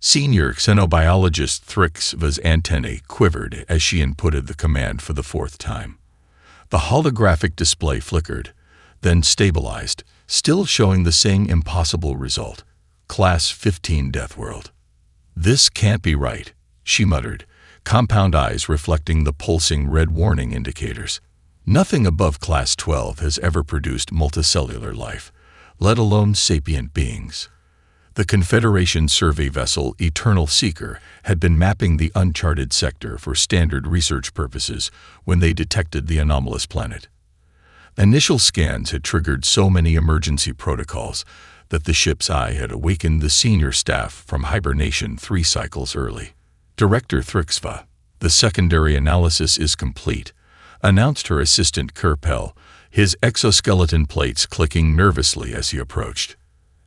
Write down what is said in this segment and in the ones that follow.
Senior xenobiologist Thrixva's antennae quivered as she inputted the command for the fourth time. The holographic display flickered, then stabilized, still showing the same impossible result. Class 15 Deathworld. "This can't be right," she muttered, compound eyes reflecting the pulsing red warning indicators. Nothing above Class 12 has ever produced multicellular life, let alone sapient beings. The Confederation survey vessel Eternal Seeker had been mapping the uncharted sector for standard research purposes when they detected the anomalous planet. Initial scans had triggered so many emergency protocols that the ship's eye had awakened the senior staff from hibernation 3 cycles early. Director Thrixva, "The secondary analysis is complete," announced her assistant Kerpel, his exoskeleton plates clicking nervously as he approached.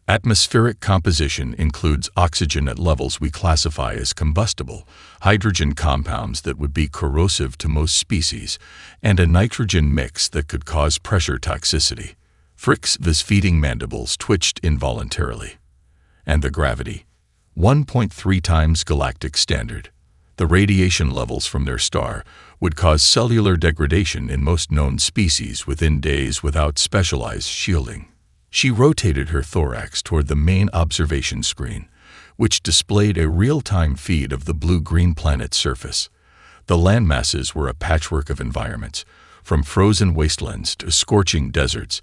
"Atmospheric composition includes oxygen at levels we classify as combustible, hydrogen compounds that would be corrosive to most species, and a nitrogen mix that could cause pressure toxicity." Thrixva's feeding mandibles twitched involuntarily. "And the gravity? 1.3 times galactic standard. The radiation levels from their star would cause cellular degradation in most known species within days without specialized shielding." She rotated her thorax toward the main observation screen, which displayed a real-time feed of the blue-green planet's surface. The landmasses were a patchwork of environments, from frozen wastelands to scorching deserts,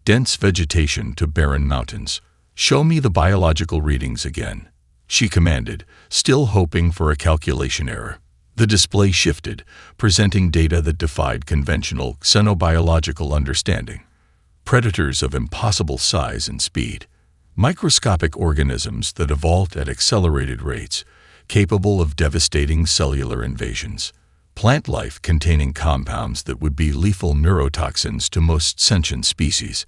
dense vegetation to barren mountains. "Show me the biological readings again," she commanded, still hoping for a calculation error. The display shifted, presenting data that defied conventional xenobiological understanding. Predators of impossible size and speed. Microscopic organisms that evolved at accelerated rates, capable of devastating cellular invasions. Plant life containing compounds that would be lethal neurotoxins to most sentient species.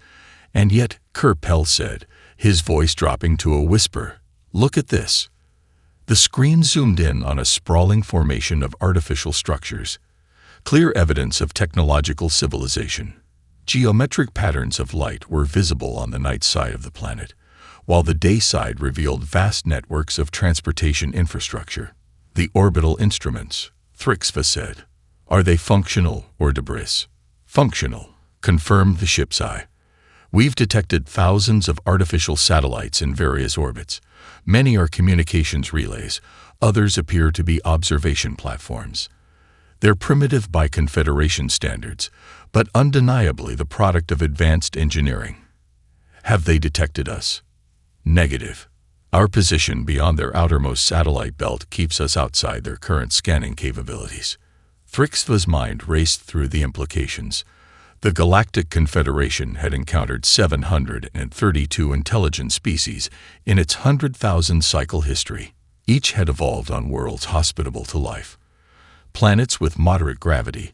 And yet, Kerpel said, his voice dropping to a whisper, "Look at this." The screen zoomed in on a sprawling formation of artificial structures. Clear evidence of technological civilization. Geometric patterns of light were visible on the night side of the planet, while the day side revealed vast networks of transportation infrastructure. "The orbital instruments," Thrixva said. "Are they functional or debris?" "Functional," confirmed the ship's eye. "We've detected thousands of artificial satellites in various orbits. Many are communications relays, others appear to be observation platforms. They're primitive by Confederation standards, but undeniably the product of advanced engineering." "Have they detected us?" "Negative. Our position beyond their outermost satellite belt keeps us outside their current scanning capabilities." Thrixva's mind raced through the implications. The Galactic Confederation had encountered 732 intelligent species in its 100,000-cycle history. Each had evolved on worlds hospitable to life. Planets with moderate gravity,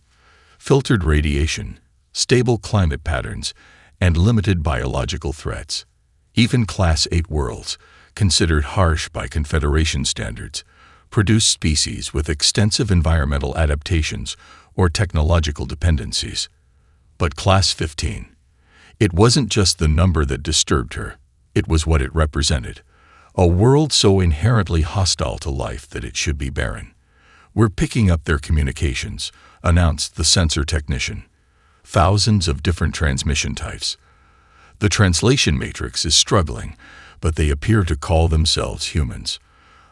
filtered radiation, stable climate patterns, and limited biological threats. Even Class 8 worlds, considered harsh by Confederation standards, produced species with extensive environmental adaptations or technological dependencies. But Class 15, it wasn't just the number that disturbed her, it was what it represented. A world so inherently hostile to life that it should be barren. "We're picking up their communications," announced the sensor technician. "Thousands of different transmission types. The translation matrix is struggling, but they appear to call themselves humans."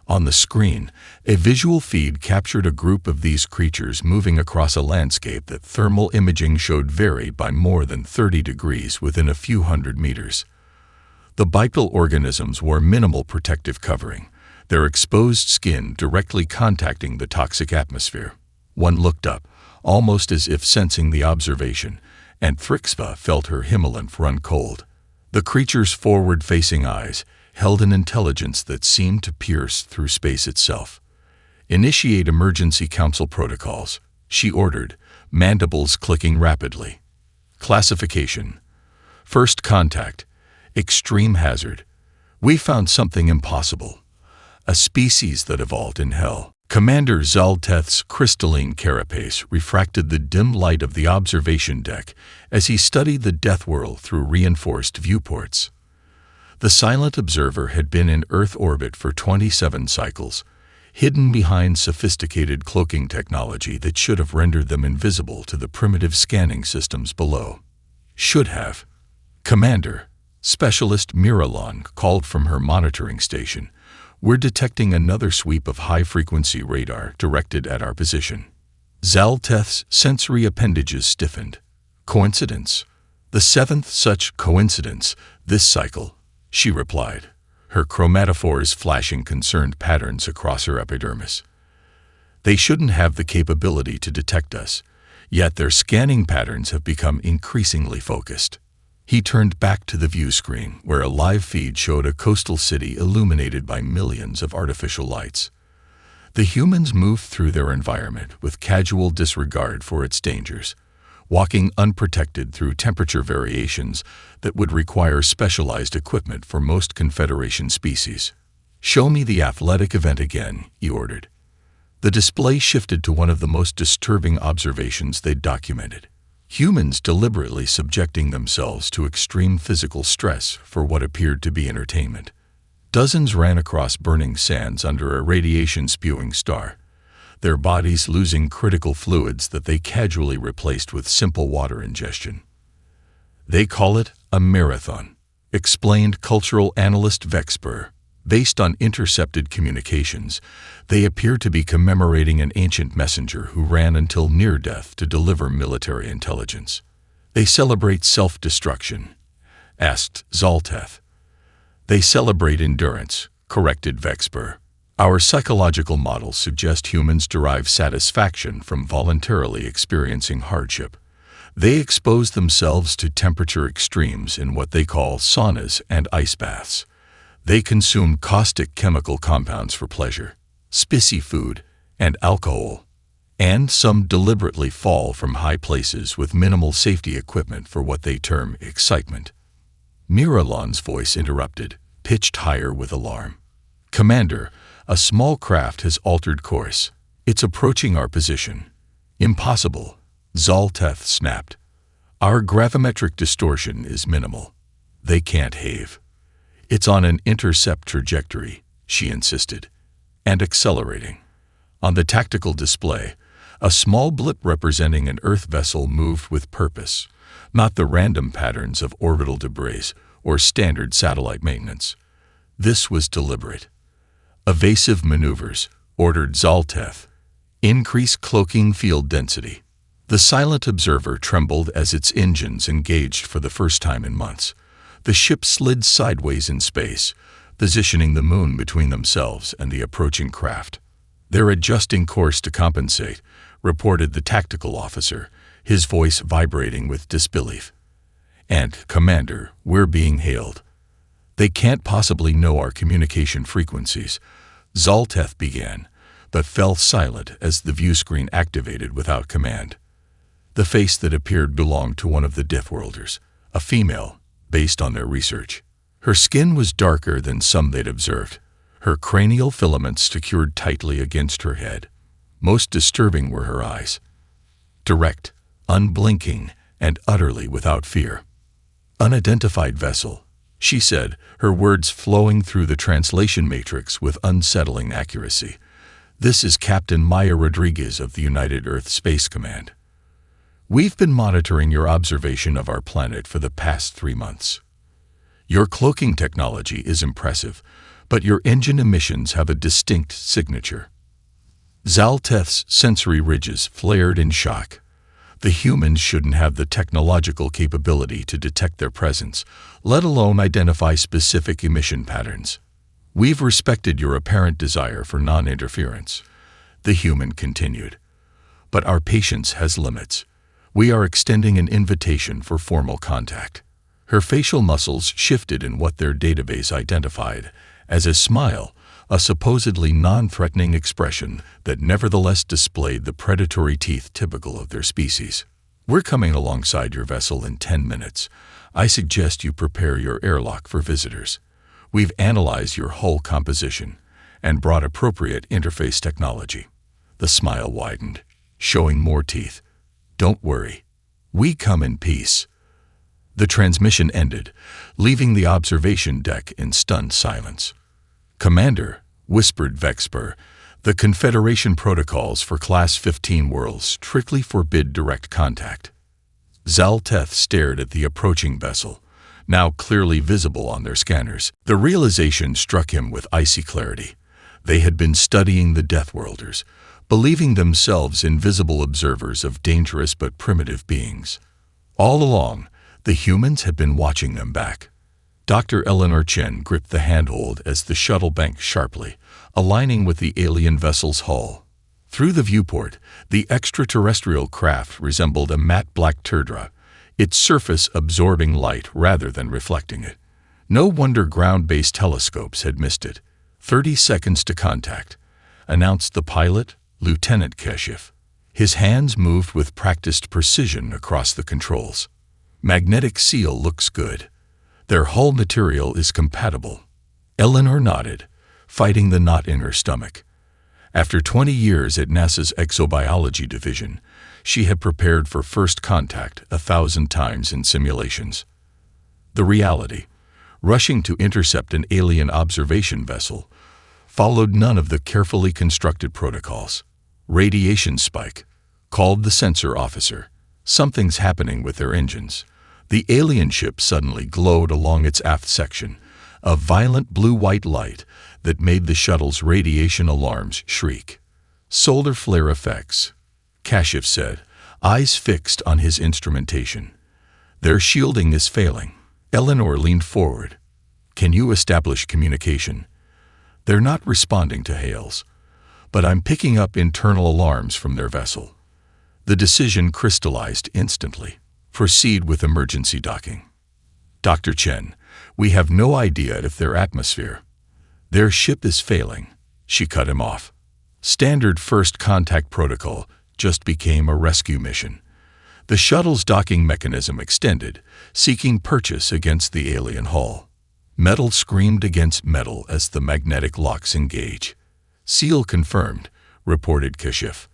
On the screen, a visual feed captured a group of these creatures moving across a landscape that thermal imaging showed varied by more than 30 degrees within a few hundred meters. The bipedal organisms wore minimal protective covering, their exposed skin directly contacting the toxic atmosphere. One looked up, almost as if sensing the observation, and Thrixva felt her Himalayan run cold. The creature's forward-facing eyes held an intelligence that seemed to pierce through space itself. "Initiate emergency council protocols," she ordered, mandibles clicking rapidly. Classification. First contact. Extreme hazard. "We found something impossible. A species that evolved in hell." Commander Zalteth's crystalline carapace refracted the dim light of the observation deck as he studied the Deathworld through reinforced viewports. The silent observer had been in Earth orbit for 27 cycles, hidden behind sophisticated cloaking technology that should have rendered them invisible to the primitive scanning systems below. Should have. "Commander," Specialist Miralon called from her monitoring station, "we're detecting another sweep of high-frequency radar directed at our position." Zalteth's sensory appendages stiffened. "Coincidence? The seventh such coincidence this cycle," she replied, her chromatophores flashing concerned patterns across her epidermis. "They shouldn't have the capability to detect us, yet their scanning patterns have become increasingly focused." He turned back to the view screen, where a live feed showed a coastal city illuminated by millions of artificial lights. The humans moved through their environment with casual disregard for its dangers, walking unprotected through temperature variations that would require specialized equipment for most Confederation species. "Show me the athletic event again," he ordered. The display shifted to one of the most disturbing observations they'd documented. Humans deliberately subjecting themselves to extreme physical stress for what appeared to be entertainment. Dozens ran across burning sands under a radiation-spewing star, their bodies losing critical fluids that they casually replaced with simple water ingestion. "They call it a marathon," explained cultural analyst Vexper. "Based on intercepted communications, they appear to be commemorating an ancient messenger who ran until near death to deliver military intelligence." "They celebrate self-destruction?" asked Zalteth. "They celebrate endurance," corrected Vexper. "Our psychological models suggest humans derive satisfaction from voluntarily experiencing hardship. They expose themselves to temperature extremes in what they call saunas and ice baths. They consume caustic chemical compounds for pleasure, spicy food, and alcohol. And some deliberately fall from high places with minimal safety equipment for what they term excitement." Miralon's voice interrupted, pitched higher with alarm. "Commander, a small craft has altered course. It's approaching our position." "Impossible," Zalteth snapped. "Our gravimetric distortion is minimal. They can't have. It's on an intercept trajectory," she insisted, "and accelerating." On the tactical display, a small blip representing an Earth vessel moved with purpose, not the random patterns of orbital debris or standard satellite maintenance. This was deliberate. "Evasive maneuvers," ordered Zalteth. "Increase cloaking field density." The silent observer trembled as its engines engaged for the first time in months. The ship slid sideways in space, positioning the moon between themselves and the approaching craft. "They're adjusting course to compensate," reported the tactical officer, his voice vibrating with disbelief. "And, Commander, we're being hailed." "They can't possibly know our communication frequencies," Zalteth began, but fell silent as the view screen activated without command. The face that appeared belonged to one of the Deathworlders, a female, based on their research. Her skin was darker than some they'd observed, her cranial filaments secured tightly against her head. Most disturbing were her eyes. Direct, unblinking, and utterly without fear. "Unidentified vessel," she said, her words flowing through the translation matrix with unsettling accuracy. "This is Captain Maya Rodriguez of the United Earth Space Command. We've been monitoring your observation of our planet for the past 3 months. Your cloaking technology is impressive, but your engine emissions have a distinct signature." Zalteth's sensory ridges flared in shock. The humans shouldn't have the technological capability to detect their presence, let alone identify specific emission patterns. "We've respected your apparent desire for non-interference," the human continued. "But our patience has limits. We are extending an invitation for formal contact." Her facial muscles shifted in what their database identified as a smile, a supposedly non-threatening expression that nevertheless displayed the predatory teeth typical of their species. "We're coming alongside your vessel in 10 minutes. I suggest you prepare your airlock for visitors. We've analyzed your hull composition and brought appropriate interface technology." The smile widened, showing more teeth. "Don't worry. We come in peace." The transmission ended, leaving the observation deck in stunned silence. "Commander," whispered Vexper, "the Confederation protocols for Class 15 worlds strictly forbid direct contact." Zalteth stared at the approaching vessel, now clearly visible on their scanners. The realization struck him with icy clarity. They had been studying the Deathworlders, believing themselves invisible observers of dangerous but primitive beings. All along, the humans had been watching them back. Dr. Eleanor Chen gripped the handhold as the shuttle banked sharply, aligning with the alien vessel's hull. Through the viewport, the extraterrestrial craft resembled a matte black tundra, its surface absorbing light rather than reflecting it. No wonder ground-based telescopes had missed it. 30 seconds to contact, announced the pilot, Lieutenant Keshif. His hands moved with practiced precision across the controls. "Magnetic seal looks good. Their hull material is compatible." Eleanor nodded, fighting the knot in her stomach. After 20 years at NASA's Exobiology Division, she had prepared for first contact 1,000 times in simulations. The reality, rushing to intercept an alien observation vessel, followed none of the carefully constructed protocols. "Radiation spike," called the sensor officer. "Something's happening with their engines." The alien ship suddenly glowed along its aft section, a violent blue-white light that made the shuttle's radiation alarms shriek. "Solar flare effects," Kashif said, eyes fixed on his instrumentation. "Their shielding is failing." Eleanor leaned forward. "Can you establish communication?" "They're not responding to hails, but I'm picking up internal alarms from their vessel." The decision crystallized instantly. "Proceed with emergency docking." "Dr. Chen, we have no idea if their atmosphere—" "Their ship is failing," she cut him off. Standard first contact protocol just became a rescue mission. The shuttle's docking mechanism extended, seeking purchase against the alien hull. Metal screamed against metal as the magnetic locks engage. "Seal confirmed," reported Kashif,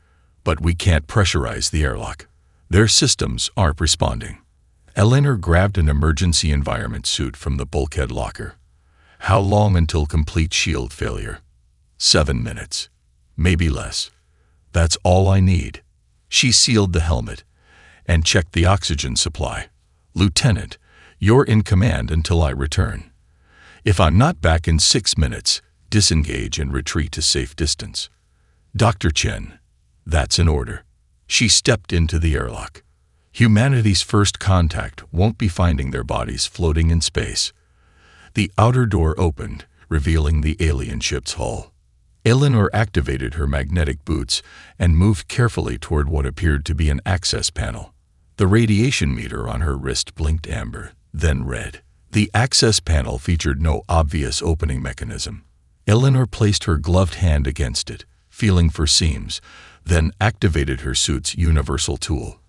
"but we can't pressurize the airlock. Their systems aren't responding." Eleanor grabbed an emergency environment suit from the bulkhead locker. "How long until complete shield failure?" 7 minutes. Maybe less. That's all I need." She sealed the helmet and checked the oxygen supply. "Lieutenant, you're in command until I return. If I'm not back in 6 minutes, disengage and retreat to safe distance." "Dr. Chen, that's an order." She stepped into the airlock. Humanity's first contact won't be finding their bodies floating in space. The outer door opened, revealing the alien ship's hull. Eleanor activated her magnetic boots and moved carefully toward what appeared to be an access panel. The radiation meter on her wrist blinked amber, then red. The access panel featured no obvious opening mechanism. Eleanor placed her gloved hand against it, feeling for seams, then activated her suit's universal tool.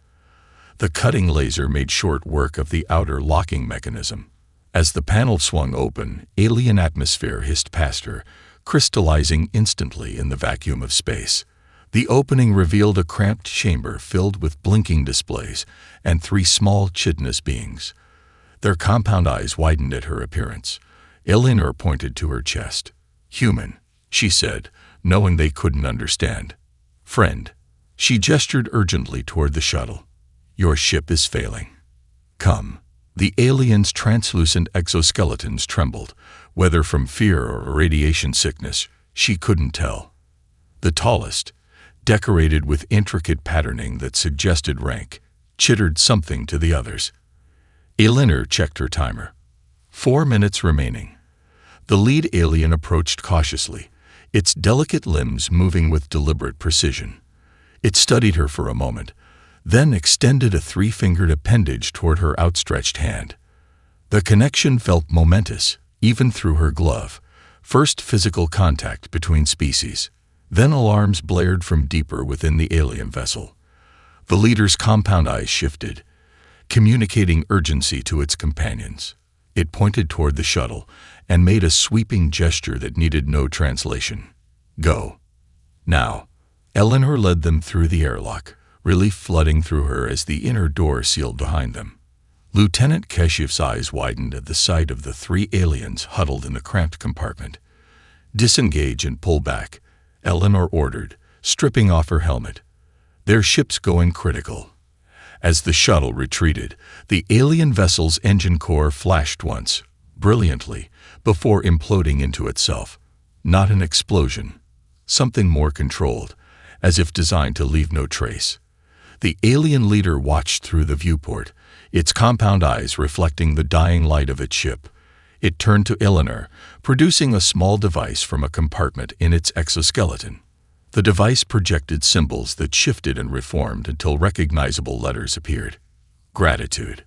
The cutting laser made short work of the outer locking mechanism. As the panel swung open, alien atmosphere hissed past her, crystallizing instantly in the vacuum of space. The opening revealed a cramped chamber filled with blinking displays and 3 small chitinous beings. Their compound eyes widened at her appearance. Eleanor pointed to her chest. "Human," she said, knowing they couldn't understand. "Friend." She gestured urgently toward the shuttle. "Your ship is failing. Come." The aliens' translucent exoskeletons trembled, whether from fear or radiation sickness, she couldn't tell. The tallest, decorated with intricate patterning that suggested rank, chittered something to the others. Eleanor checked her timer. 4 minutes remaining. The lead alien approached cautiously, its delicate limbs moving with deliberate precision. It studied her for a moment, then extended a 3-fingered appendage toward her outstretched hand. The connection felt momentous, even through her glove. First physical contact between species. Then alarms blared from deeper within the alien vessel. The leader's compound eyes shifted, communicating urgency to its companions. It pointed toward the shuttle and made a sweeping gesture that needed no translation. "Go. Now." Eleanor led them through the airlock, relief flooding through her as the inner door sealed behind them. Lieutenant Keshif's eyes widened at the sight of the three aliens huddled in the cramped compartment. "Disengage and pull back," Eleanor ordered, stripping off her helmet. "Their ship's going critical." As the shuttle retreated, the alien vessel's engine core flashed once, brilliantly, before imploding into itself. Not an explosion. Something more controlled, as if designed to leave no trace. The alien leader watched through the viewport, its compound eyes reflecting the dying light of its ship. It turned to Eleanor, producing a small device from a compartment in its exoskeleton. The device projected symbols that shifted and reformed until recognizable letters appeared. Gratitude.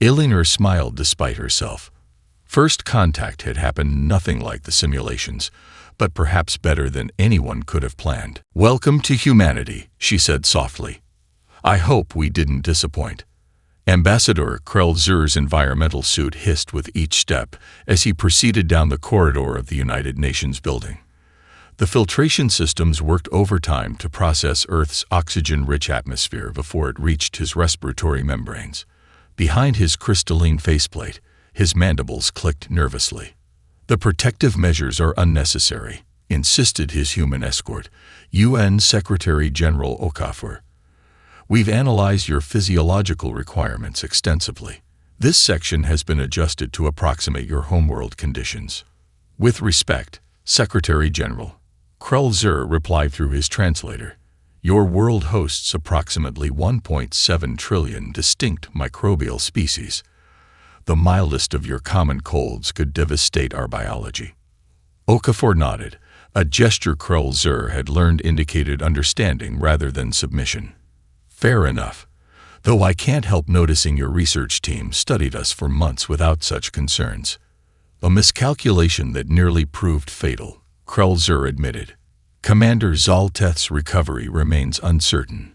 Eleanor smiled despite herself. First contact had happened nothing like the simulations, but perhaps better than anyone could have planned. "Welcome to humanity," she said softly. "I hope we didn't disappoint." Ambassador Krell-Zur's environmental suit hissed with each step as he proceeded down the corridor of the United Nations building. The filtration systems worked overtime to process Earth's oxygen-rich atmosphere before it reached his respiratory membranes. Behind his crystalline faceplate, his mandibles clicked nervously. "The protective measures are unnecessary," insisted his human escort, UN Secretary-General Okafor. "We've analyzed your physiological requirements extensively. This section has been adjusted to approximate your homeworld conditions." "With respect, Secretary-General," Krell-Zur replied through his translator. "Your world hosts approximately 1.7 trillion distinct microbial species. The mildest of your common colds could devastate our biology." Okafor nodded, a gesture Krell-Zur had learned indicated understanding rather than submission. "Fair enough, though I can't help noticing your research team studied us for months without such concerns." "A miscalculation that nearly proved fatal," Krell-Zur admitted. "Commander Zalteth's recovery remains uncertain."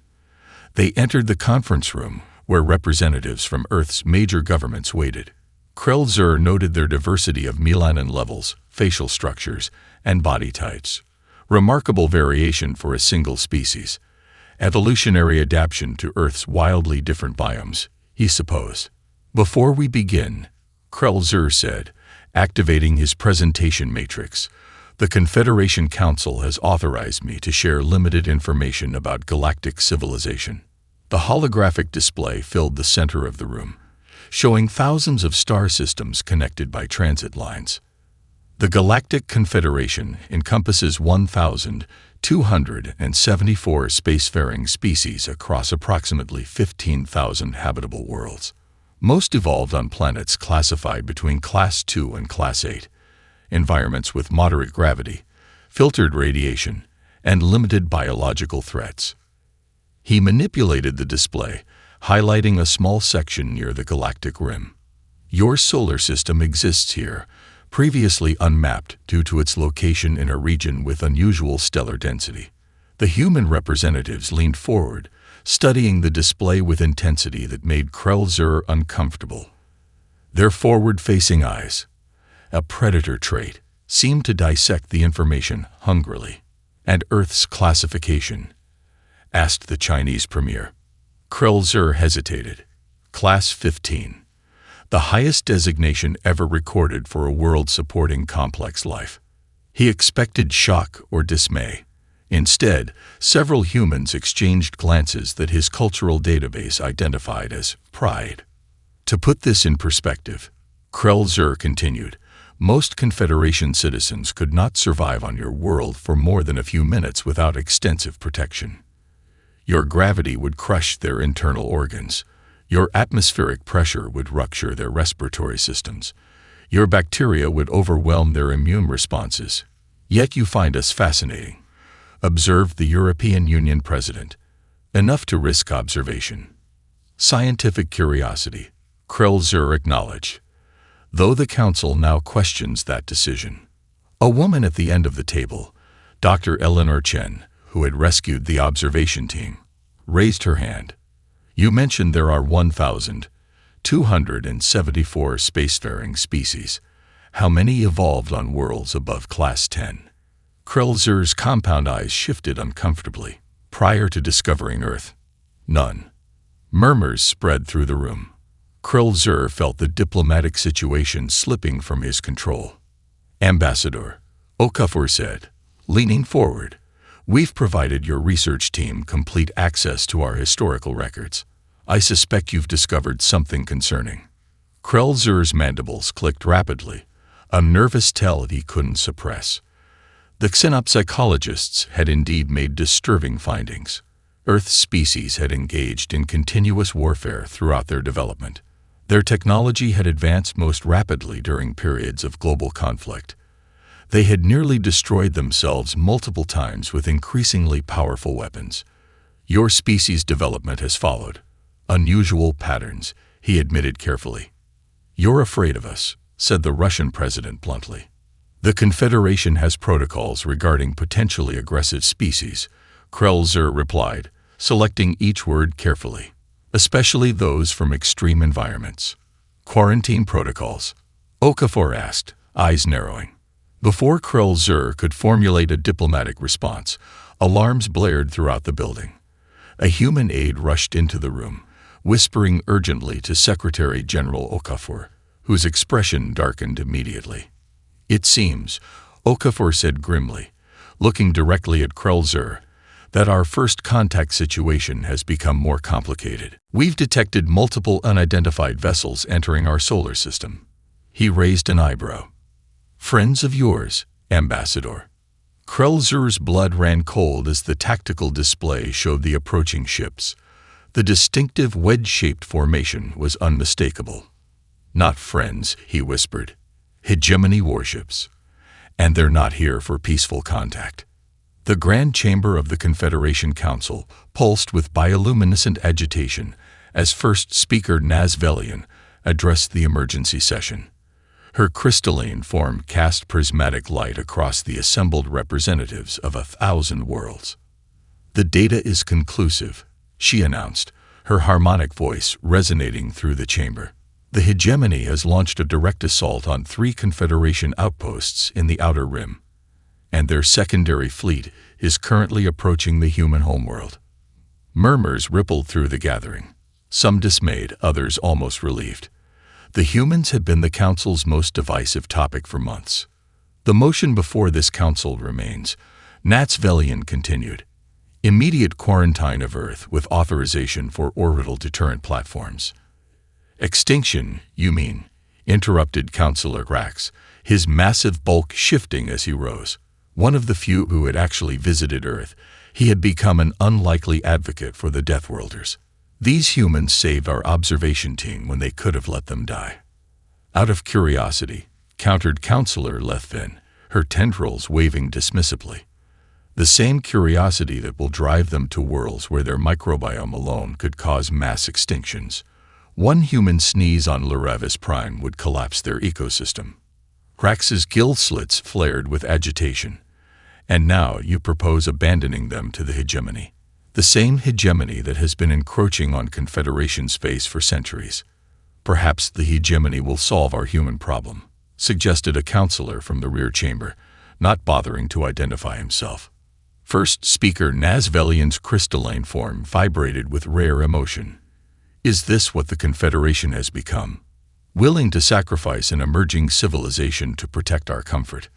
They entered the conference room, where representatives from Earth's major governments waited. Krell-Zur noted their diversity of melanin levels, facial structures, and body types. Remarkable variation for a single species. Evolutionary adaptation to Earth's wildly different biomes, he supposed. "Before we begin," Krell-Zur said, activating his presentation matrix, "the Confederation Council has authorized me to share limited information about galactic civilization." The holographic display filled the center of the room, showing thousands of star systems connected by transit lines. The Galactic Confederation encompasses 1,274 spacefaring species across approximately 15,000 habitable worlds. Most evolved on planets classified between Class 2 and Class 8, environments with moderate gravity, filtered radiation, and limited biological threats. He manipulated the display, highlighting a small section near the galactic rim. "Your solar system exists here, previously unmapped due to its location in a region with unusual stellar density." The human representatives leaned forward, studying the display with intensity that made Krell-Zur uncomfortable. Their forward-facing eyes, a predator trait, seemed to dissect the information hungrily. "And Earth's classification?" asked the Chinese premier. Krell-Zur hesitated. "Class 15. The highest designation ever recorded for a world supporting complex life." He expected shock or dismay. Instead, several humans exchanged glances that his cultural database identified as pride. "To put this in perspective," Krell-Zur continued, "most Confederation citizens could not survive on your world for more than a few minutes without extensive protection. Your gravity would crush their internal organs. Your atmospheric pressure would rupture their respiratory systems. Your bacteria would overwhelm their immune responses. Yet you find us fascinating," observed the European Union president. "Enough to risk observation." "Scientific curiosity," Krell-Zur acknowledged, though the council now questions that decision. A woman at the end of the table, Dr. Eleanor Chen, who had rescued the observation team, raised her hand. "You mentioned there are 1,274 spacefaring species. How many evolved on worlds above Class 10? Krell-Zur's compound eyes shifted uncomfortably. "Prior to discovering Earth, none." Murmurs spread through the room. Krell felt the diplomatic situation slipping from his control. "Ambassador," Okafor said, leaning forward, "we've provided your research team complete access to our historical records. I suspect you've discovered something concerning." Krell's mandibles clicked rapidly, a nervous tell he couldn't suppress. The xenopsychologists had indeed made disturbing findings. Earth's species had engaged in continuous warfare throughout their development. Their technology had advanced most rapidly during periods of global conflict. They had nearly destroyed themselves multiple times with increasingly powerful weapons. "Your species' development has followed unusual patterns," he admitted carefully. "You're afraid of us," said the Russian president bluntly. "The Confederation has protocols regarding potentially aggressive species," Krell replied, selecting each word carefully, "especially those from extreme environments." "Quarantine protocols?" Okafor asked, eyes narrowing. Before Krell could formulate a diplomatic response, alarms blared throughout the building. A human aide rushed into the room, whispering urgently to Secretary General Okafor, whose expression darkened immediately. "It seems," Okafor said grimly, looking directly at Krell, "that our first contact situation has become more complicated. We've detected multiple unidentified vessels entering our solar system." He raised an eyebrow. "Friends of yours, Ambassador?" Krell's blood ran cold as the tactical display showed the approaching ships. The distinctive wedge-shaped formation was unmistakable. "Not friends," he whispered. "Hegemony warships. And they're not here for peaceful contact." The Grand Chamber of the Confederation Council pulsed with bioluminescent agitation as First Speaker Nazvelian addressed the emergency session. Her crystalline form cast prismatic light across the assembled representatives of 1,000 worlds. "The data is conclusive," she announced, her harmonic voice resonating through the chamber. "The hegemony has launched a direct assault on 3 Confederation outposts in the Outer Rim, and their secondary fleet is currently approaching the human homeworld." Murmurs rippled through the gathering, some dismayed, others almost relieved. The humans had been the Council's most divisive topic for months. "The motion before this Council remains," Nazvelian continued. "Immediate quarantine of Earth with authorization for orbital deterrent platforms." "Extinction, you mean?" interrupted Councillor Grax, his massive bulk shifting as he rose. One of the few who had actually visited Earth, he had become an unlikely advocate for the Deathworlders. "These humans saved our observation team when they could have let them die." "Out of curiosity," countered Councillor Lethvin, her tendrils waving dismissively. "The same curiosity that will drive them to worlds where their microbiome alone could cause mass extinctions. One human sneeze on Larevis Prime would collapse their ecosystem." Grax's gill slits flared with agitation. "And now you propose abandoning them to the hegemony. The same hegemony that has been encroaching on Confederation space for centuries. Perhaps the hegemony will solve our human problem," suggested a councillor from the rear chamber, not bothering to identify himself. First Speaker Nazvelian's crystalline form vibrated with rare emotion. "Is this what the Confederation has become? Willing to sacrifice an emerging civilization to protect our comfort?"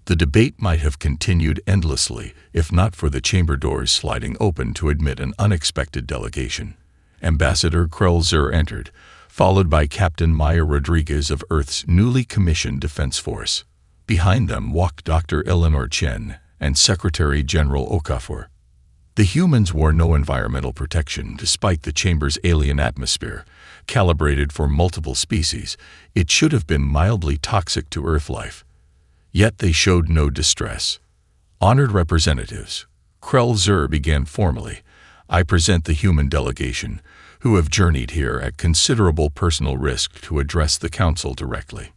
The debate might have continued endlessly if not for the chamber doors sliding open to admit an unexpected delegation. Ambassador Krell entered, followed by Captain Maya Rodriguez of Earth's newly commissioned Defense Force. Behind them walked Dr. Eleanor Chen and Secretary General Okafor. The humans wore no environmental protection despite the chamber's alien atmosphere. Calibrated for multiple species, it should have been mildly toxic to Earth life. Yet they showed no distress. "Honored representatives," Krell began formally, "I present the human delegation, who have journeyed here at considerable personal risk to address the Council directly."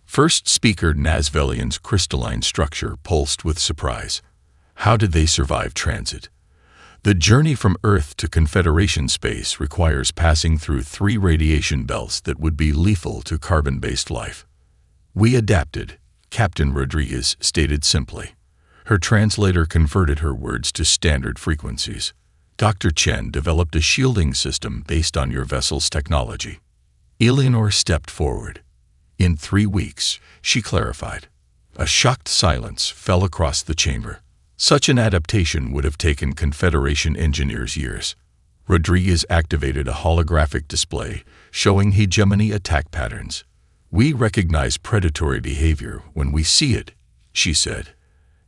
First Speaker Nazvelian's crystalline structure pulsed with surprise. How did they survive transit? The journey from Earth to Confederation space requires passing through 3 radiation belts that would be lethal to carbon-based life. "We adapted," Captain Rodriguez stated simply. Her translator converted her words to standard frequencies. "Dr. Chen developed a shielding system based on your vessel's technology." Eleanor stepped forward. In 3 weeks, she clarified. A shocked silence fell across the chamber. Such an adaptation would have taken Confederation engineers years. Rodriguez activated a holographic display showing hegemony attack patterns. We recognize predatory behavior when we see it, she said,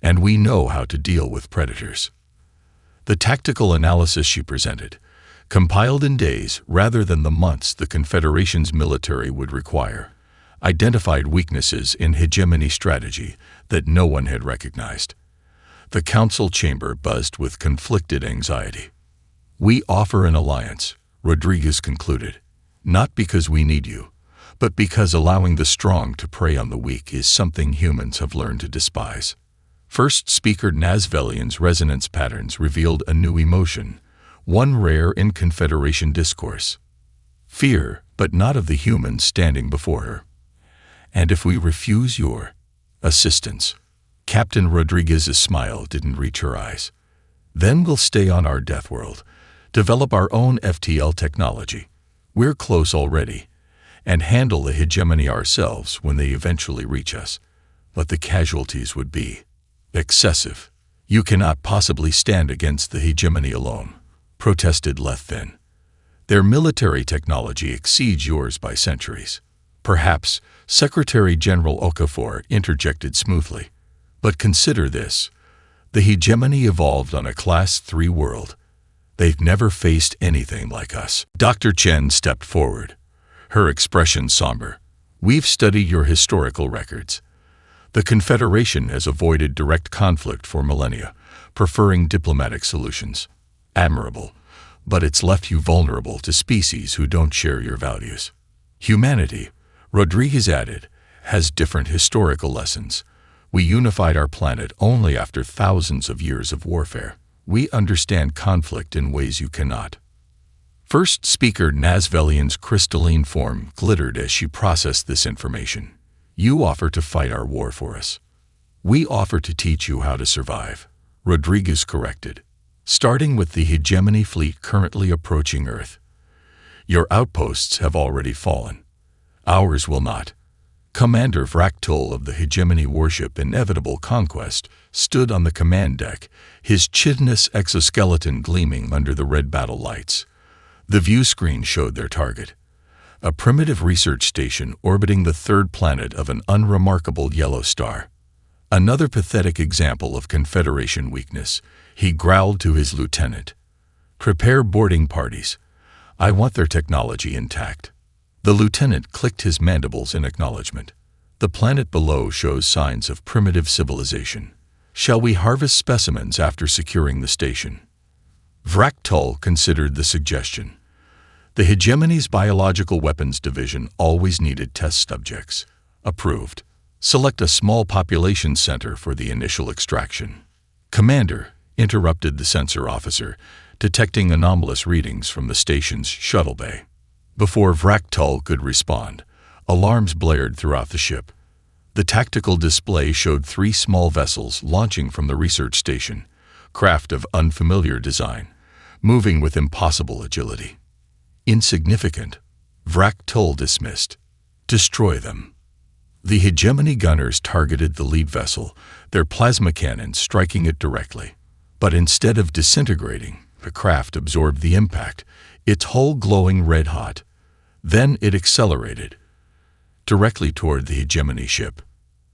and we know how to deal with predators. The tactical analysis she presented, compiled in days rather than the months the Confederation's military would require, identified weaknesses in hegemony strategy that no one had recognized. The council chamber buzzed with conflicted anxiety. We offer an alliance, Rodriguez concluded, not because we need you, but because allowing the strong to prey on the weak is something humans have learned to despise. First Speaker Nazvelian's resonance patterns revealed a new emotion, one rare in Confederation discourse. Fear, but not of the humans standing before her. And if we refuse your assistance, Captain Rodriguez's smile didn't reach her eyes. Then we'll stay on our Deathworld, develop our own FTL technology. We're close already, and handle the hegemony ourselves when they eventually reach us. But the casualties would be excessive. You cannot possibly stand against the hegemony alone, protested Lethvin. Their military technology exceeds yours by centuries. Perhaps Secretary General Okafor interjected smoothly. But consider this. The hegemony evolved on a Class 3 world. They've never faced anything like us. Dr. Chen stepped forward, her expression somber. We've studied your historical records. The Confederation has avoided direct conflict for millennia, preferring diplomatic solutions. Admirable, but it's left you vulnerable to species who don't share your values. Humanity, Rodriguez added, has different historical lessons. We unified our planet only after thousands of years of warfare. We understand conflict in ways you cannot. First Speaker Nazvelian's crystalline form glittered as she processed this information. You offer to fight our war for us. We offer to teach you how to survive, Rodriguez corrected. Starting with the hegemony fleet currently approaching Earth. Your outposts have already fallen. Ours will not. Commander Vractul of the hegemony warship Inevitable Conquest stood on the command deck, his chitinous exoskeleton gleaming under the red battle lights. The view screen showed their target, a primitive research station orbiting the third planet of an unremarkable yellow star. Another pathetic example of Confederation weakness, he growled to his lieutenant. Prepare boarding parties. I want their technology intact. The lieutenant clicked his mandibles in acknowledgement. The planet below shows signs of primitive civilization. Shall we harvest specimens after securing the station? Vractul considered the suggestion. The hegemony's biological weapons division always needed test subjects. Approved. Select a small population center for the initial extraction. Commander, interrupted the sensor officer, detecting anomalous readings from the station's shuttle bay. Before Vractul could respond, alarms blared throughout the ship. The tactical display showed 3 small vessels launching from the research station, craft of unfamiliar design, moving with impossible agility. Insignificant, Vractul dismissed. Destroy them. The hegemony gunners targeted the lead vessel, their plasma cannons striking it directly. But instead of disintegrating, the craft absorbed the impact, its hull glowing red-hot. Then it accelerated, directly toward the hegemony ship.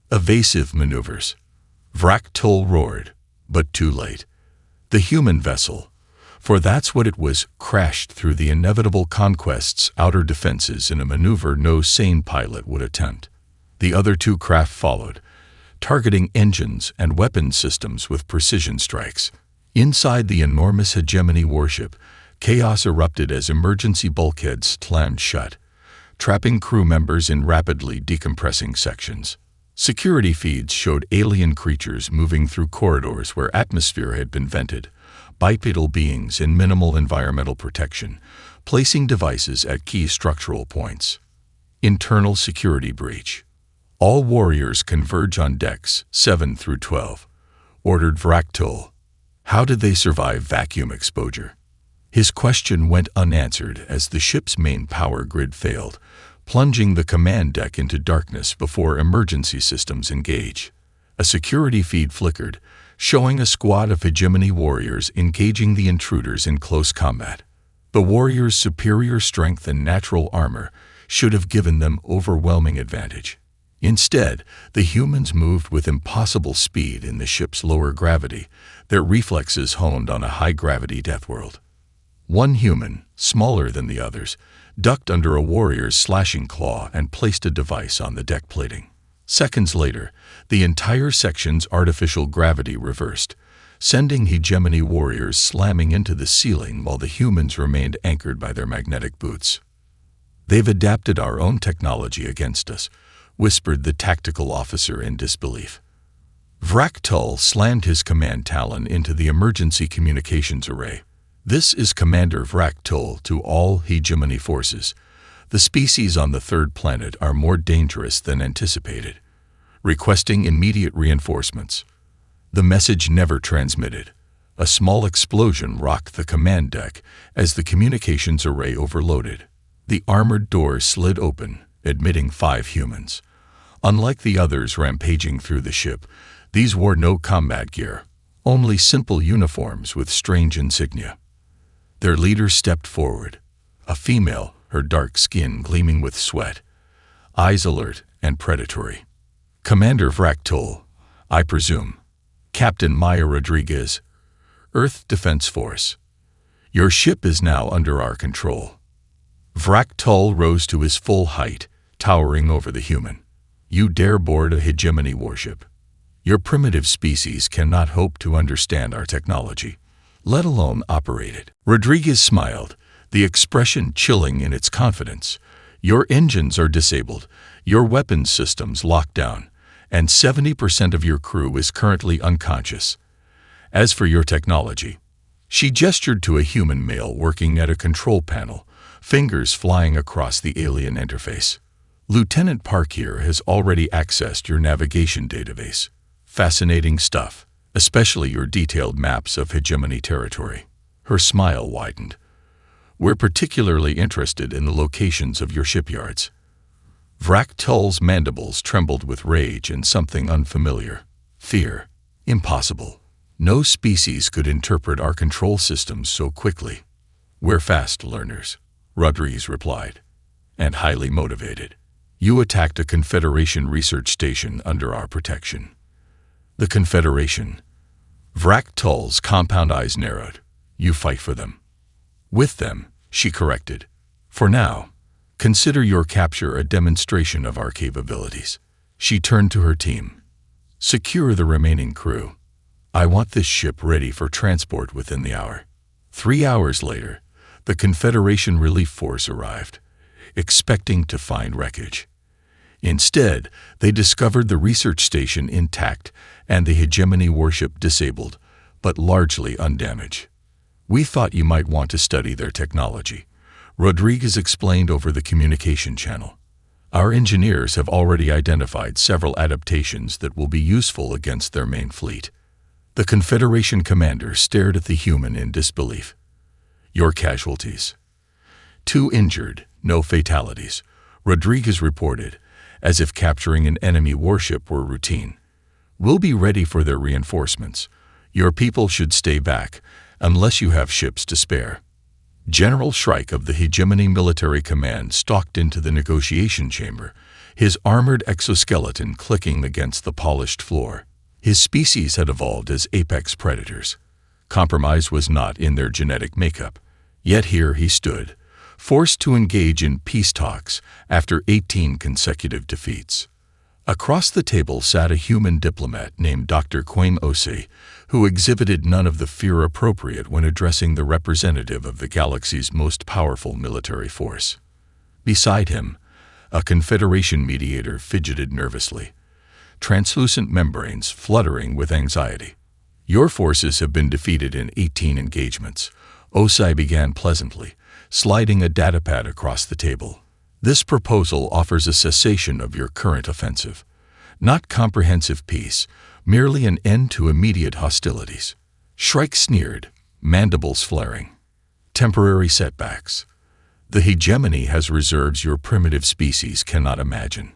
Evasive maneuvers. Vractul roared, but too late. The human vessel, for that's what it was, crashed through the Inevitable Conquest's outer defenses in a maneuver no sane pilot would attempt. The other 2 craft followed, targeting engines and weapon systems with precision strikes. Inside the enormous hegemony warship, chaos erupted as emergency bulkheads slammed shut, trapping crew members in rapidly decompressing sections. Security feeds showed alien creatures moving through corridors where atmosphere had been vented, bipedal beings in minimal environmental protection, placing devices at key structural points. Internal security breach. All warriors converge on decks 7 through 12, ordered Vractul. How did they survive vacuum exposure? His question went unanswered as the ship's main power grid failed, plunging the command deck into darkness before emergency systems engage. A security feed flickered, showing a squad of hegemony warriors engaging the intruders in close combat. The warriors' superior strength and natural armor should have given them overwhelming advantage. Instead, the humans moved with impossible speed in the ship's lower gravity, their reflexes honed on a high-gravity Deathworld. One human, smaller than the others, ducked under a warrior's slashing claw and placed a device on the deck plating. Seconds later, the entire section's artificial gravity reversed, sending hegemony warriors slamming into the ceiling while the humans remained anchored by their magnetic boots. "They've adapted our own technology against us," whispered the tactical officer in disbelief. Vraktul slammed his command talon into the emergency communications array. "This is Commander Vraktul to all hegemony forces. The species on the third planet are more dangerous than anticipated. Requesting immediate reinforcements." The message never transmitted. A small explosion rocked the command deck as the communications array overloaded. The armored door slid open, admitting 5 humans. Unlike the others rampaging through the ship, these wore no combat gear, only simple uniforms with strange insignia. Their leader stepped forward, a female, her dark skin gleaming with sweat, eyes alert and predatory. "Commander Vraktul, I presume. Captain Maya Rodriguez, Earth Defense Force. Your ship is now under our control." Vraktul rose to his full height, towering over the human. "You dare board a hegemony warship? Your primitive species cannot hope to understand our technology, let alone operate it." Rodriguez smiled, the expression chilling in its confidence. "Your engines are disabled, your weapons systems locked down, and 70% of your crew is currently unconscious. As for your technology," she gestured to a human male working at a control panel, fingers flying across the alien interface. "Lieutenant Park here has already accessed your navigation database. Fascinating stuff, especially your detailed maps of hegemony territory." Her smile widened. "We're particularly interested in the locations of your shipyards." Vraktul's mandibles trembled with rage and something unfamiliar. Fear. Impossible. No species could interpret our control systems so quickly. "We're fast learners," Rodriguez replied, "and highly motivated. You attacked a Confederation research station under our protection." "The Confederation?" Vraktul's compound eyes narrowed. "You fight for them." "With them," she corrected. "For now. Consider your capture a demonstration of our capabilities." She turned to her team. "Secure the remaining crew. I want this ship ready for transport within the hour." 3 hours later, the Confederation Relief Force arrived, expecting to find wreckage. Instead, they discovered the research station intact and the hegemony warship disabled, but largely undamaged. "We thought you might want to study their technology," Rodriguez explained over the communication channel. "Our engineers have already identified several adaptations that will be useful against their main fleet." The Confederation commander stared at the human in disbelief. "Your casualties?" 2 injured, no fatalities," Rodriguez reported, as if capturing an enemy warship were routine. "We'll be ready for their reinforcements. Your people should stay back, unless you have ships to spare." General Shrike of the Hegemony Military Command stalked into the negotiation chamber, his armored exoskeleton clicking against the polished floor. His species had evolved as apex predators. Compromise was not in their genetic makeup. Yet here he stood, forced to engage in peace talks after 18 consecutive defeats. Across the table sat a human diplomat named Dr. Quaim Osei, who exhibited none of the fear appropriate when addressing the representative of the galaxy's most powerful military force. Beside him, a Confederation mediator fidgeted nervously, translucent membranes fluttering with anxiety. "Your forces have been defeated in 18 engagements," Osei began pleasantly, sliding a datapad across the table. "This proposal offers a cessation of your current offensive. Not comprehensive peace, merely an end to immediate hostilities." Shrike sneered, mandibles flaring. "Temporary setbacks. The hegemony has reserves your primitive species cannot imagine.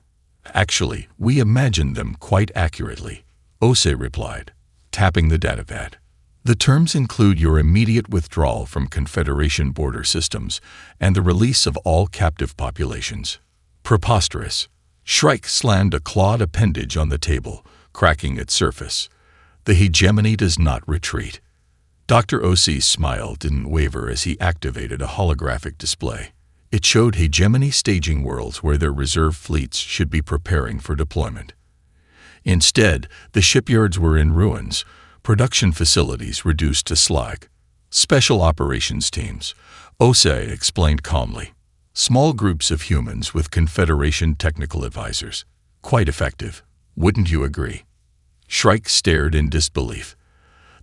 Actually, we imagined them quite accurately, Ose replied, tapping the datapad. The terms include your immediate withdrawal from Confederation border systems and the release of all captive populations. Preposterous. Shrike slammed a clawed appendage on the table, cracking its surface. The hegemony does not retreat. Dr. Ose's smile didn't waver as he activated a holographic display. It showed hegemony staging worlds where their reserve fleets should be preparing for deployment. Instead, the shipyards were in ruins, production facilities reduced to slag. Special operations teams, Ose explained calmly. Small groups of humans with Confederation technical advisors. Quite effective, wouldn't you agree? Shrike stared in disbelief.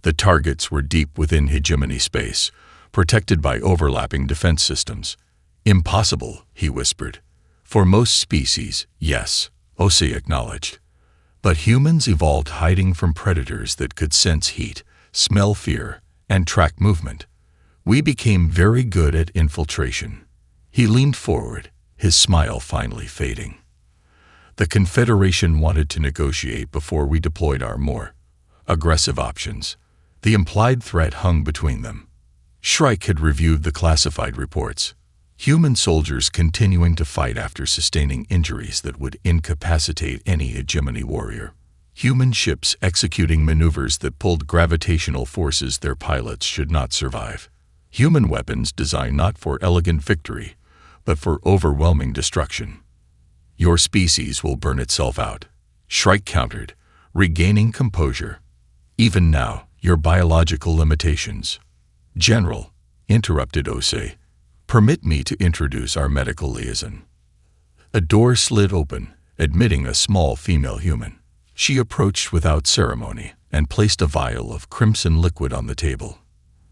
The targets were deep within hegemony space, protected by overlapping defense systems. Impossible, he whispered. For most species, yes, Ose acknowledged. But humans evolved hiding from predators that could sense heat, smell fear, and track movement. We became very good at infiltration. He leaned forward, his smile finally fading. The Confederation wanted to negotiate before we deployed our more aggressive options. The implied threat hung between them. Shrike had reviewed the classified reports. Human soldiers continuing to fight after sustaining injuries that would incapacitate any hegemony warrior. Human ships executing maneuvers that pulled gravitational forces their pilots should not survive. Human weapons designed not for elegant victory, but for overwhelming destruction. Your species will burn itself out, Shrike countered, regaining composure. Even now, your biological limitations. General, interrupted Ose, permit me to introduce our medical liaison. A door slid open, admitting a small female human. She approached without ceremony and placed a vial of crimson liquid on the table.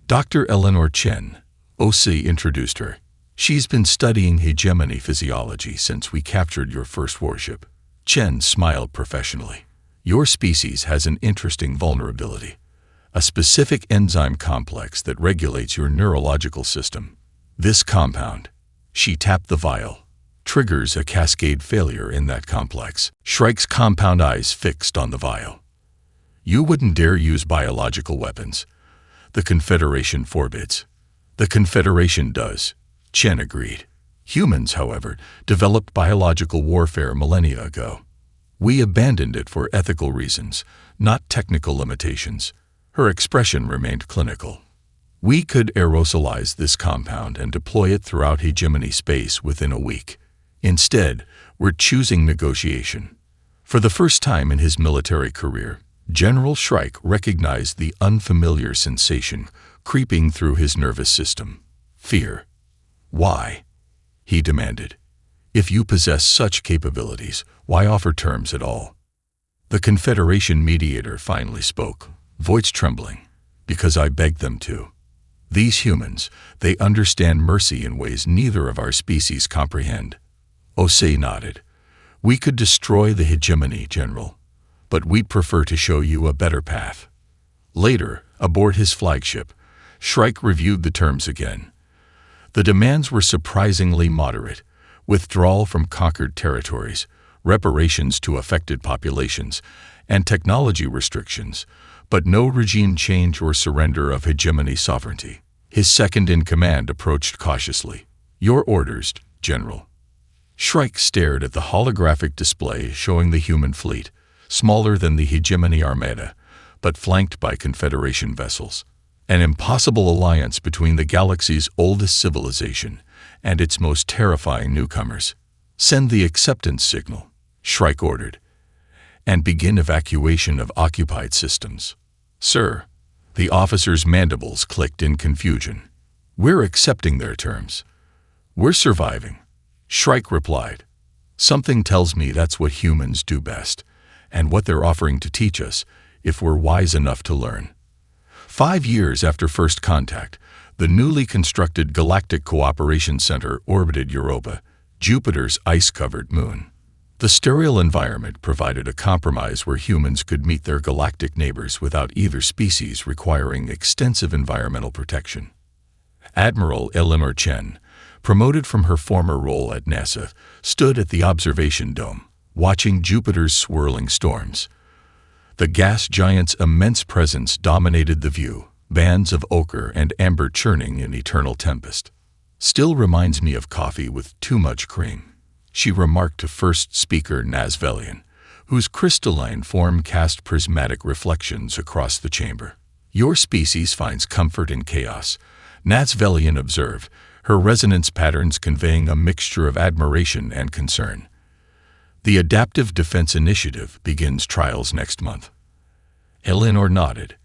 Dr. Eleanor Chen, Ose introduced her. She's been studying hegemony physiology since we captured your first warship. Chen smiled professionally. Your species has an interesting vulnerability. A specific enzyme complex that regulates your neurological system. This compound, she tapped the vial, triggers a cascade failure in that complex. Shrike's compound eyes fixed on the vial. You wouldn't dare use biological weapons. The Confederation forbids. The Confederation does, Chen agreed. Humans, however, developed biological warfare millennia ago. We abandoned it for ethical reasons, not technical limitations. Her expression remained clinical. We could aerosolize this compound and deploy it throughout hegemony space within a week. Instead, we're choosing negotiation. For the first time in his military career, General Shrike recognized the unfamiliar sensation creeping through his nervous system. Fear. Why? He demanded. If you possess such capabilities, why offer terms at all? The Confederation mediator finally spoke, voice trembling. Because I begged them to. These humans, they understand mercy in ways neither of our species comprehend. Ose nodded. We could destroy the hegemony, General, but we'd prefer to show you a better path. Later, aboard his flagship, Shrike reviewed the terms again. The demands were surprisingly moderate: withdrawal from conquered territories, reparations to affected populations, and technology restrictions, but no regime change or surrender of hegemony sovereignty. His second-in-command approached cautiously. Your orders, General. Shrike stared at the holographic display showing the human fleet, smaller than the hegemony armada, but flanked by Confederation vessels. An impossible alliance between the galaxy's oldest civilization and its most terrifying newcomers. Send the acceptance signal, Shrike ordered, and begin evacuation of occupied systems. Sir, the officer's mandibles clicked in confusion. We're accepting their terms. We're surviving, Shrike replied. Something tells me that's what humans do best, and what they're offering to teach us, if we're wise enough to learn. 5 years after first contact, the newly constructed Galactic Cooperation Center orbited Europa, Jupiter's ice-covered moon. The sterile environment provided a compromise where humans could meet their galactic neighbors without either species requiring extensive environmental protection. Admiral Eleanor Chen, promoted from her former role at NASA, stood at the observation dome, watching Jupiter's swirling storms. The gas giant's immense presence dominated the view, bands of ochre and amber churning in eternal tempest. "Still reminds me of coffee with too much cream," she remarked to first speaker Nazvelian, whose crystalline form cast prismatic reflections across the chamber. "Your species finds comfort in chaos," Nazvelian observed, her resonance patterns conveying a mixture of admiration and concern. "The Adaptive Defense Initiative begins trials next month." Eleanor nodded.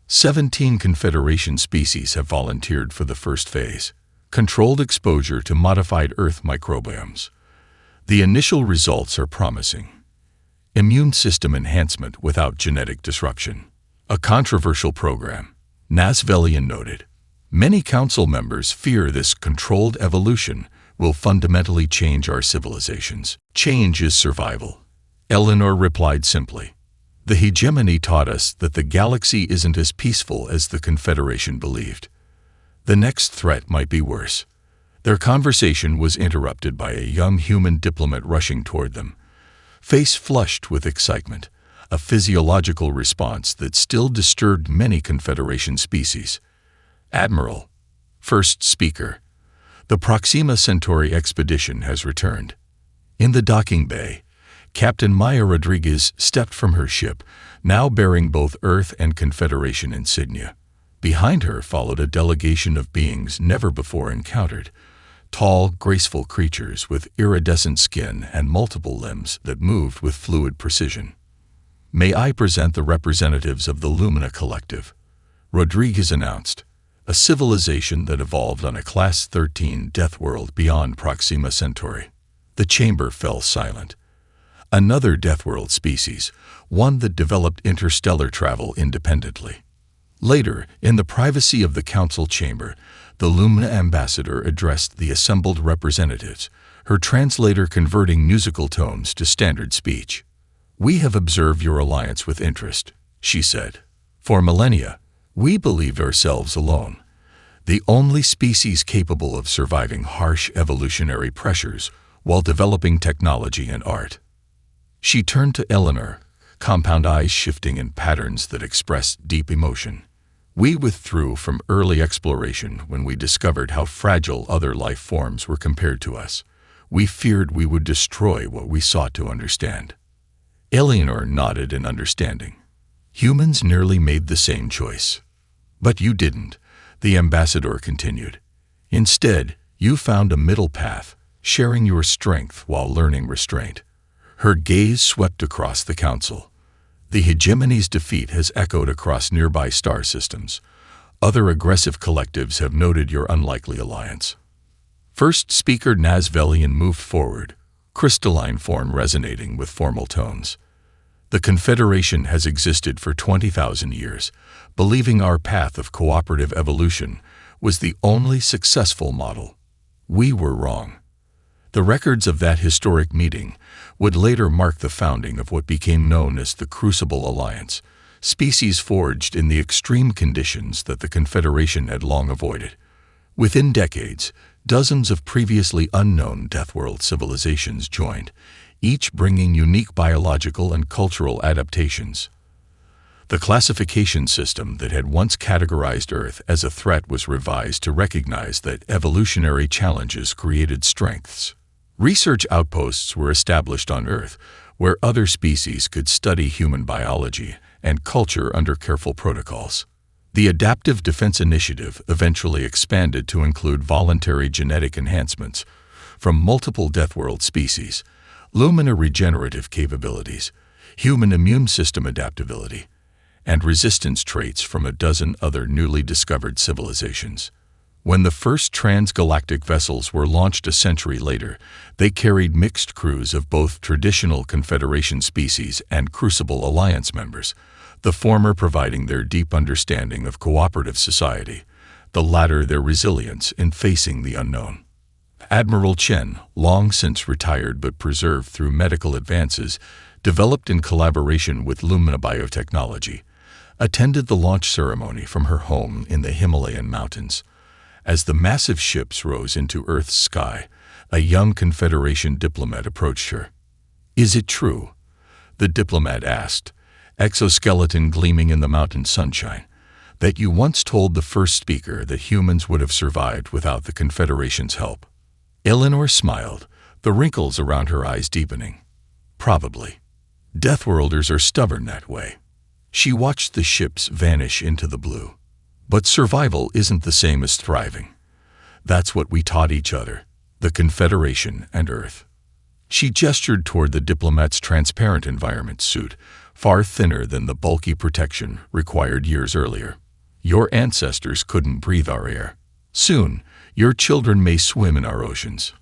17 Confederation species have volunteered for the first phase, controlled exposure to modified Earth microbiomes. The initial results are promising. Immune system enhancement without genetic disruption. A controversial program, Nazvelian noted. Many council members fear this controlled evolution will fundamentally change our civilizations. Change is survival. Eleanor replied simply. The hegemony taught us that the galaxy isn't as peaceful as the Confederation believed. The next threat might be worse. Their conversation was interrupted by a young human diplomat rushing toward them, face flushed with excitement, a physiological response that still disturbed many Confederation species. "Admiral," first speaker, "the Proxima Centauri expedition has returned." In the docking bay, Captain Maya Rodriguez stepped from her ship, now bearing both Earth and Confederation insignia. Behind her followed a delegation of beings never before encountered, tall, graceful creatures with iridescent skin and multiple limbs that moved with fluid precision. "May I present the representatives of the Lumina Collective," Rodriguez announced, a civilization that evolved on a Class 13 Deathworld beyond Proxima Centauri. The chamber fell silent. Another Deathworld species, one that developed interstellar travel independently. Later, in the privacy of the council chamber, the Lumina ambassador addressed the assembled representatives, her translator converting musical tones to standard speech. "We have observed your alliance with interest," she said. "For millennia, we believed ourselves alone, the only species capable of surviving harsh evolutionary pressures while developing technology and art." She turned to Eleanor, compound eyes shifting in patterns that expressed deep emotion. "We withdrew from early exploration when we discovered how fragile other life forms were compared to us. We feared we would destroy what we sought to understand." Eleanor nodded in understanding. "Humans nearly made the same choice. But you didn't," the ambassador continued. "Instead, you found a middle path, sharing your strength while learning restraint." Her gaze swept across the council. The hegemony's defeat has echoed across nearby star systems. Other aggressive collectives have noted your unlikely alliance. First speaker Nazvelian moved forward, crystalline form resonating with formal tones. "The Confederation has existed for 20,000 years, believing our path of cooperative evolution was the only successful model. We were wrong." The records of that historic meeting would later mark the founding of what became known as the Crucible Alliance, species forged in the extreme conditions that the Confederation had long avoided. Within decades, dozens of previously unknown Deathworld civilizations joined, each bringing unique biological and cultural adaptations. The classification system that had once categorized Earth as a threat was revised to recognize that evolutionary challenges created strengths. Research outposts were established on Earth, where other species could study human biology and culture under careful protocols. The Adaptive Defense Initiative eventually expanded to include voluntary genetic enhancements from multiple Deathworld species, Lumina regenerative capabilities, human immune system adaptability, and resistance traits from a dozen other newly discovered civilizations. When the first transgalactic vessels were launched a century later, they carried mixed crews of both traditional Confederation species and Crucible Alliance members, the former providing their deep understanding of cooperative society, the latter their resilience in facing the unknown. Admiral Chen, long since retired but preserved through medical advances developed in collaboration with Lumina Biotechnology, attended the launch ceremony from her home in the Himalayan mountains. As the massive ships rose into Earth's sky, a young Confederation diplomat approached her. "Is it true?" the diplomat asked, exoskeleton gleaming in the mountain sunshine, "that you once told the first speaker that humans would have survived without the Confederation's help?" Eleanor smiled, the wrinkles around her eyes deepening. "Probably. Deathworlders are stubborn that way." She watched the ships vanish into the blue. "But survival isn't the same as thriving. That's what we taught each other, the Confederation and Earth." She gestured toward the diplomat's transparent environment suit, far thinner than the bulky protection required years earlier. "Your ancestors couldn't breathe our air. Soon, your children may swim in our oceans."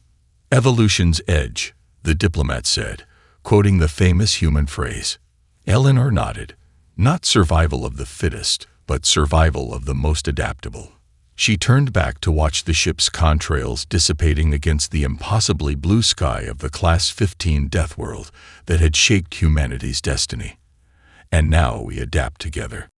"Evolution's edge," the diplomat said, quoting the famous human phrase. Eleanor nodded. "Not survival of the fittest, but survival of the most adaptable." She turned back to watch the ship's contrails dissipating against the impossibly blue sky of the Class 15 Deathworld that had shaped humanity's destiny. "And now we adapt together."